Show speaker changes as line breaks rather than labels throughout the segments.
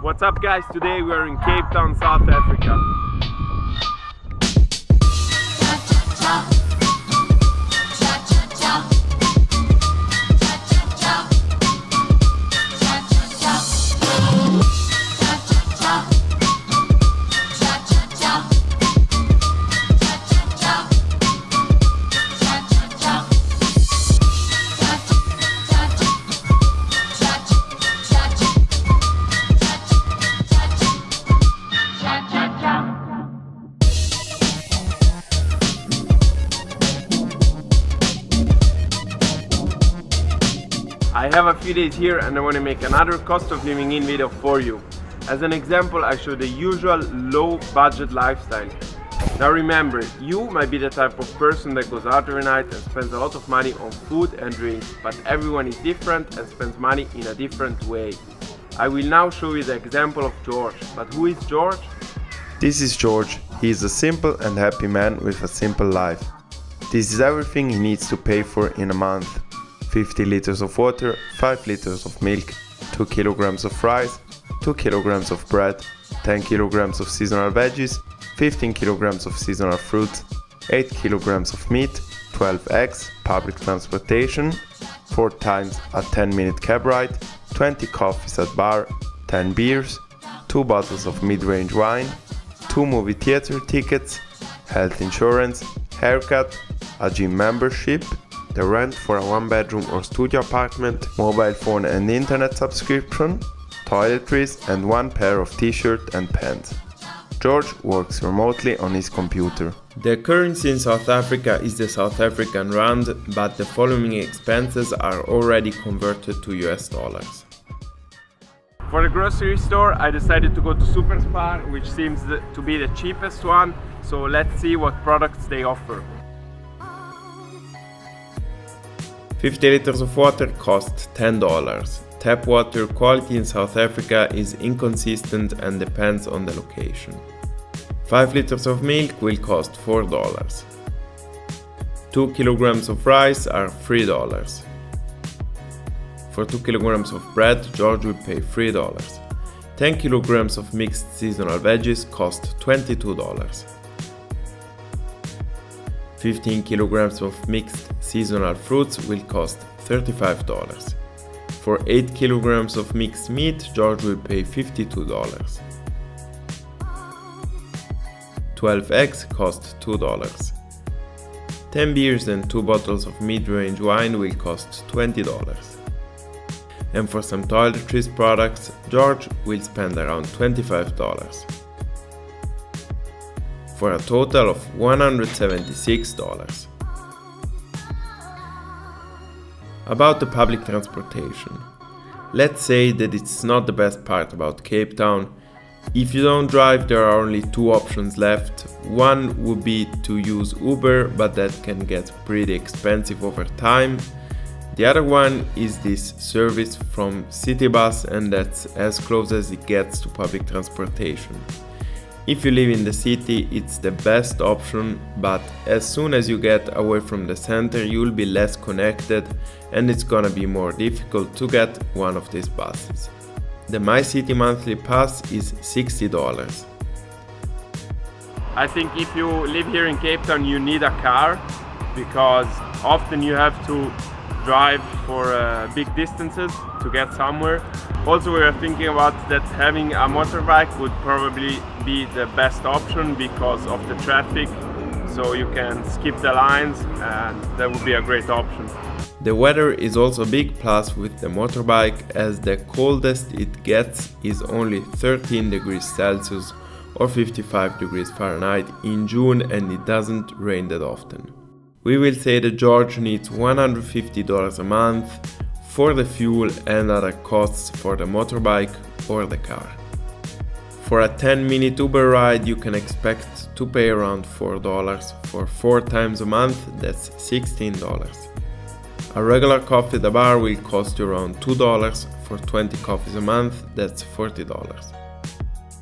What's up guys, today we are in Cape Town, South Africa. I have a few days here and I want to make another cost of living in video for you. As an example, I show the usual low budget lifestyle. Now remember, you might be the type of person that goes out every night and spends a lot of money on food and drinks, but everyone is different and spends money in a different way. I will now show you the example of George. But who is George?
This is George. He is a simple and happy man with a simple life. This is everything he needs to pay for in a month. 50 liters of water, 5 liters of milk, 2 kilograms of rice, 2 kilograms of bread, 10 kilograms of seasonal veggies, 15 kilograms of seasonal fruits, 8 kilograms of meat, 12 eggs, public transportation, 4 times a 10-minute cab ride, 20 coffees at bar, 10 beers, 2 bottles of mid-range wine, 2 movie theater tickets, health insurance, haircut, a gym membership, the rent for a 1-bedroom or studio apartment, mobile phone and internet subscription, toiletries and 1 pair of t-shirt and pants. George works remotely on his computer.
The currency in South Africa is the South African rand, but the following expenses are already converted to US dollars.
For the grocery store, I decided to go to Superspar, which seems to be the cheapest one, so let's see what products they offer.
50 liters of water cost $10. Tap water quality in South Africa is inconsistent and depends on the location. 5 liters of milk will cost $4. 2 kilograms of rice are $3. For 2 kilograms of bread, George will pay $3. 10 kilograms of mixed seasonal veggies cost $22. 15 kilograms of mixed seasonal fruits will cost $35. For 8 kilograms of mixed meat, George will pay $52. 12 eggs cost $2. 10 beers and 2 bottles of mid-range wine will cost $20. And for some toiletries products, George will spend around $25. For a total of $176. About the public transportation. Let's say that it's not the best part about Cape Town. If you don't drive, there are only 2 options left. One would be to use Uber, but that can get pretty expensive over time. The other one is this service from City Bus, and that's as close as it gets to public transportation. If you live in the city, it's the best option, but as soon as you get away from the center, you'll be less connected and it's gonna be more difficult to get one of these buses. The My City monthly pass is $60.
I think if you live here in Cape Town, you need a car because often you have to drive for big distances to get somewhere. Also, we are thinking about that having a motorbike would probably be the best option because of the traffic, so you can skip the lines and that would be a great option.
The weather is also a big plus with the motorbike, as the coldest it gets is only 13 degrees Celsius or 55 degrees Fahrenheit in June, and it doesn't rain that often. We will say that George needs $150 a month for the fuel and other costs for the motorbike or the car. For a 10-minute Uber ride, you can expect to pay around $4. For 4 times a month, that's $16. A regular coffee at the bar will cost you around $2. For 20 coffees a month, that's $40.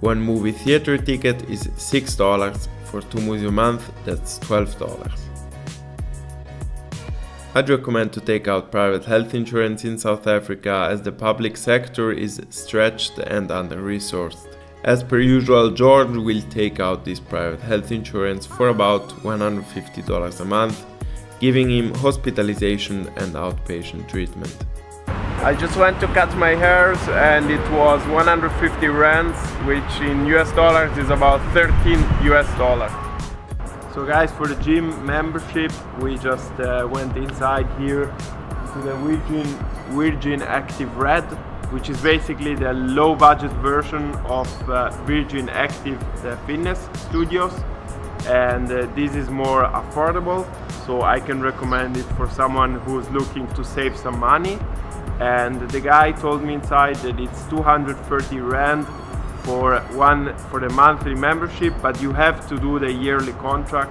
One movie theater ticket is $6. For 2 movies a month, that's $12. I'd recommend to take out private health insurance in South Africa as the public sector is stretched and under-resourced. As per usual, George will take out this private health insurance for about $150 a month, giving him hospitalization and outpatient treatment.
I just went to cut my hairs and it was 150 rands, which in US dollars is about 13 US dollars. So guys, for the gym membership, we just went inside here to the Virgin Active Red, which is basically the low budget version of Virgin Active, the fitness studios. And this is more affordable, so I can recommend it for someone who's looking to save some money. And the guy told me inside that it's 230 rand for the monthly membership, but you have to do the yearly contract,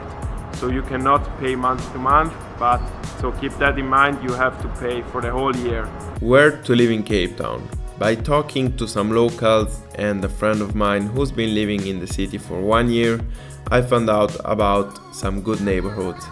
so you cannot pay month to month. But so keep that in mind, you have to pay for the whole year.
Where to live in Cape Town? By talking to some locals and a friend of mine who's been living in the city for 1 year, I found out about some good neighborhoods.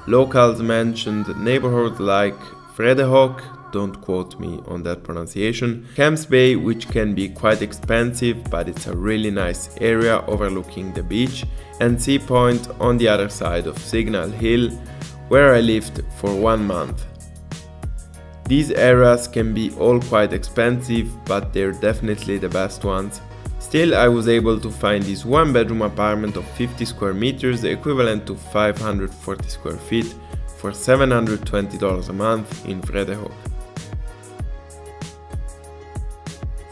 Locals mentioned neighborhoods like Vredehok, don't quote me on that pronunciation, Camps Bay, which can be quite expensive, but it's a really nice area overlooking the beach, and Sea Point on the other side of Signal Hill, where I lived for 1 month. These areas can be all quite expensive, but they're definitely the best ones. Still, I was able to find this 1-bedroom apartment of 50 square meters, equivalent to 540 square feet, for $720 a month in Vredehok.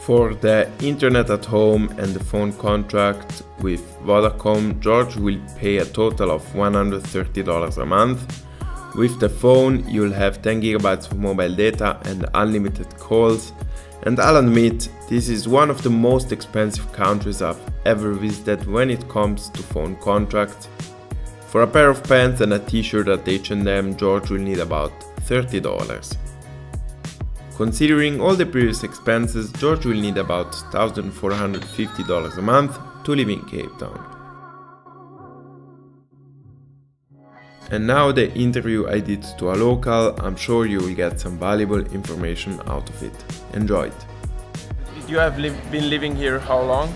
For the internet at home and the phone contract with Vodacom, George will pay a total of $130 a month. With the phone, you'll have 10 gigabytes of mobile data and unlimited calls. And I'll admit, this is one of the most expensive countries I've ever visited when it comes to phone contracts. For a pair of pants and a t-shirt at H&M, George will need about $30. Considering all the previous expenses, George will need about $1,450 a month to live in Cape Town. And now the interview I did to a local. I'm sure you will get some valuable information out of it. Enjoy it.
You have been living here how long?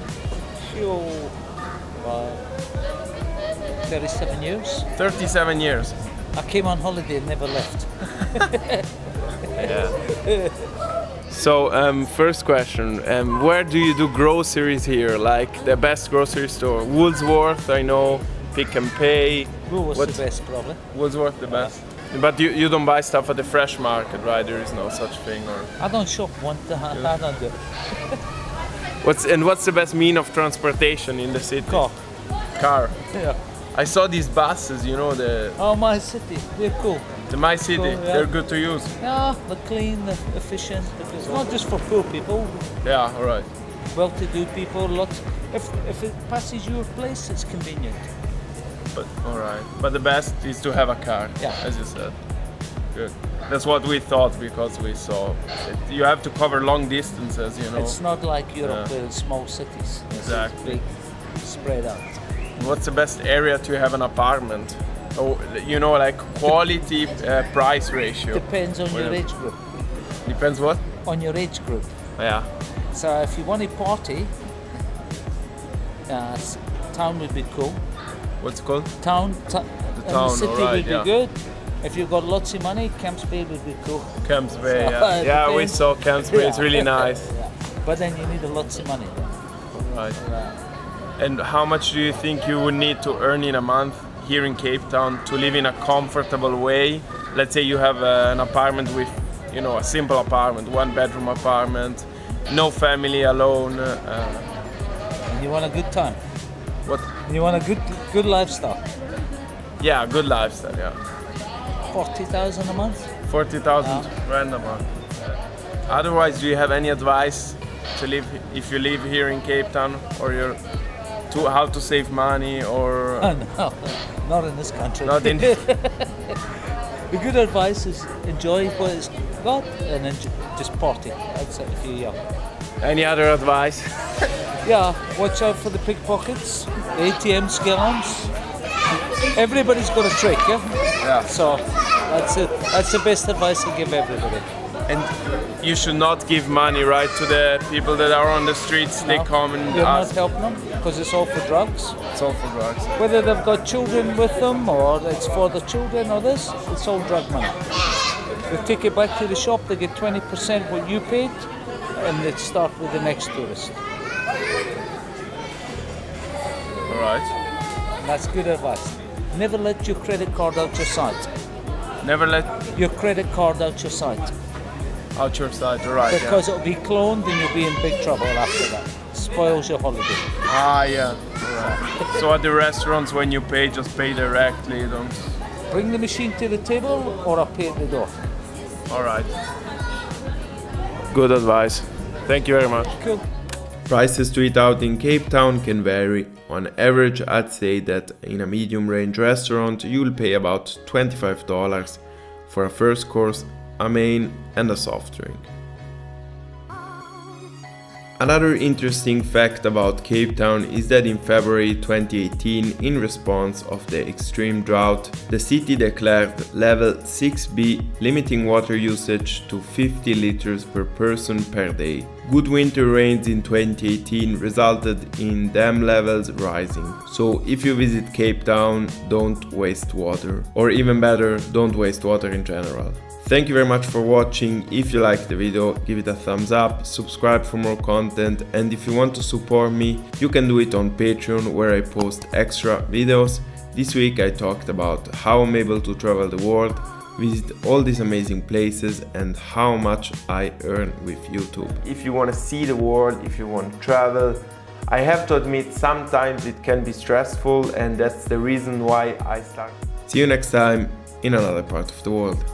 37 years.
37 years.
I came on holiday and never left.
Yeah. So, first question, where do you do groceries here? Like the best grocery store? Woolworth, I know, Pick and Pay.
Woolworth's the best, probably.
Woolworth the best. But you don't buy stuff at the fresh market, right? There is no such thing, or?
I don't shop one time. I don't do.
What's the best mean of transportation in the city? Car.
Yeah.
I saw these buses, you know,
Oh, My City, they're cool.
The My City,
Cool, yeah.
they're good to use.
Yeah, they're clean, they're efficient. It's not just for poor people.
Yeah, all right.
Well-to-do people, lots. If it passes your place, it's convenient.
But all right. But the best is to have a car,
Yeah.
as you said. Good. That's what we thought because we saw it. You have to cover long distances, you know.
It's not like Europe, where it's small cities.
Exactly.
It's big, spread out.
What's the best area to have an apartment? Oh, you know, like quality price ratio.
Depends on your age group.
Depends what?
On your age group.
Yeah.
So if you want to party, town would be cool.
What's it called?
Town,
town,
the city
alright,
would be
yeah.
good. If you've got lots of money, Camps Bay would be cool.
Camps Bay,
So,
yeah. Yeah, we
depends.
saw Camps Bay. It's really
Yeah.
nice.
Yeah. But then you need lots of money.
Right. And how much do you think you would need to earn in a month here in Cape Town to live in a comfortable way? Let's say you have an apartment with, you know, a simple apartment, 1-bedroom apartment, no family, alone.
And you want a good time.
What?
You want a good lifestyle.
Yeah, good lifestyle. Yeah.
40,000 a month.
40,000 rand a month. Otherwise, do you have any advice to live if you live here in Cape Town, or how to save money, or?
No, not in this country.
Not in.
The good advice is enjoy what it's got and then just party. That's it if you're young.
Any other advice?
Yeah, watch out for the pickpockets, ATM scams. Everybody's got a trick, yeah?
Yeah.
So That's it. That's the best advice I give everybody.
And you should not give money, right, to the people that are on the streets. They
No,
come and
you're not
ask.
helping them because it's all for drugs.
It's all for drugs.
Whether they've got children with them or it's for the children or this, it's all drug money. They take it back to the shop, they get 20% what you paid, and they start with the next tourist.
All right.
That's good advice. Never let your credit card out your sight.
Never let
Your credit card out your sight.
out your side. All right.
Because it'll be cloned and you'll be in big trouble after that. Spoils your holiday.
Yeah. Right. So at the restaurants, when you pay, just pay directly. You don't.
Bring the machine to the table or I'll pay at the door.
All right. Good advice. Thank you very much.
Cool.
Prices to eat out in Cape Town can vary. On average, I'd say that in a medium range restaurant you'll pay about $25 for a first course, a main and a soft drink. Another interesting fact about Cape Town is that in February 2018, in response of the extreme drought, the city declared level 6B, limiting water usage to 50 liters per person per day. Good winter rains in 2018 resulted in dam levels rising. So if you visit Cape Town, don't waste water. Or even better, don't waste water in general. Thank you very much for watching. If you liked the video, give it a thumbs up, subscribe for more content, and if you want to support me, you can do it on Patreon, where I post extra videos. This week I talked about how I'm able to travel the world, visit all these amazing places, and how much I earn with YouTube.
If you want to see the world, if you want to travel, I have to admit sometimes it can be stressful, and that's the reason why I started.
See you next time in another part of the world.